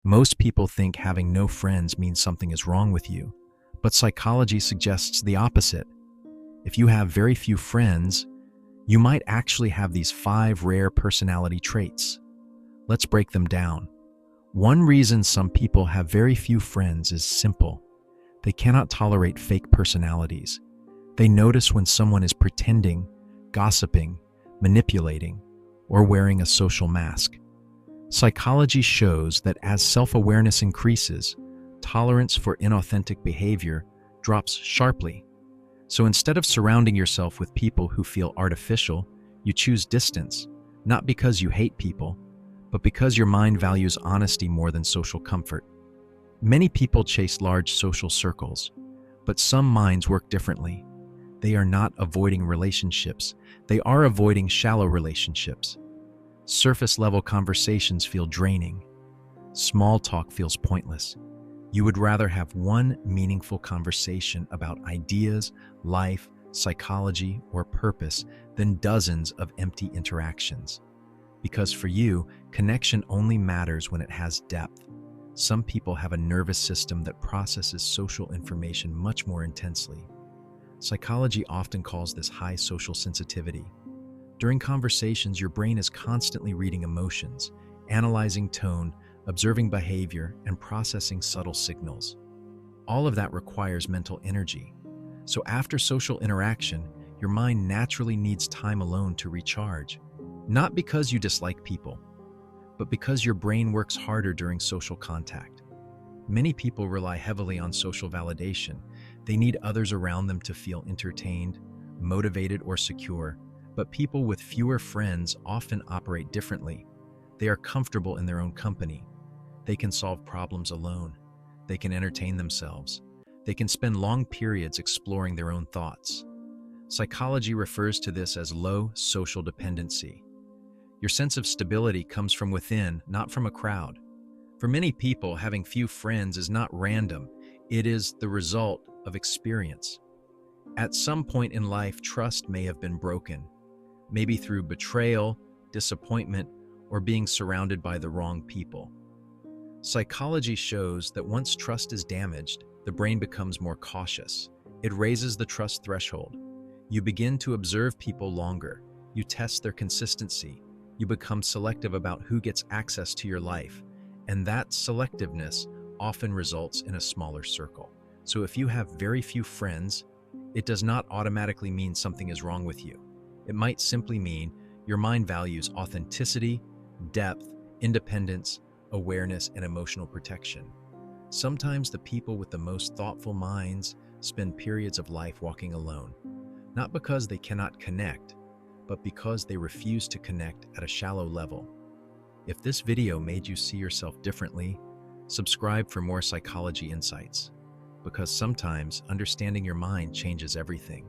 Most people think having no friends means something is wrong with you, but psychology suggests the opposite. If you have very few friends, you might actually have these 5 rare personality traits. Let's break them down. One reason some people have very few friends is simple. They cannot tolerate fake personalities. They notice when someone is pretending, gossiping, manipulating, or wearing a social mask. Psychology shows that as self-awareness increases, tolerance for inauthentic behavior drops sharply. So instead of surrounding yourself with people who feel artificial, you choose distance, not because you hate people, but because your mind values honesty more than social comfort. Many people chase large social circles, but some minds work differently. They are not avoiding relationships, they are avoiding shallow relationships. Surface-level conversations feel draining. Small talk feels pointless. You would rather have one meaningful conversation about ideas, life, psychology, or purpose than dozens of empty interactions. Because for you, connection only matters when it has depth. Some people have a nervous system that processes social information much more intensely. Psychology often calls this high social sensitivity. During conversations, your brain is constantly reading emotions, analyzing tone, observing behavior, and processing subtle signals. All of that requires mental energy. So after social interaction, your mind naturally needs time alone to recharge. Not because you dislike people, but because your brain works harder during social contact. Many people rely heavily on social validation. They need others around them to feel entertained, motivated, or secure. But people with fewer friends often operate differently. They are comfortable in their own company. They can solve problems alone. They can entertain themselves. They can spend long periods exploring their own thoughts. Psychology refers to this as low social dependency. Your sense of stability comes from within, not from a crowd. For many people, having few friends is not random. It is the result of experience. At some point in life, trust may have been broken. Maybe through betrayal, disappointment, or being surrounded by the wrong people. Psychology shows that once trust is damaged, the brain becomes more cautious. It raises the trust threshold. You begin to observe people longer. You test their consistency. You become selective about who gets access to your life. And that selectiveness often results in a smaller circle. So if you have very few friends, it does not automatically mean something is wrong with you. It might simply mean your mind values authenticity, depth, independence, awareness, and emotional protection. Sometimes the people with the most thoughtful minds spend periods of life walking alone, not because they cannot connect, but because they refuse to connect at a shallow level. If this video made you see yourself differently, subscribe for more psychology insights, because sometimes understanding your mind changes everything.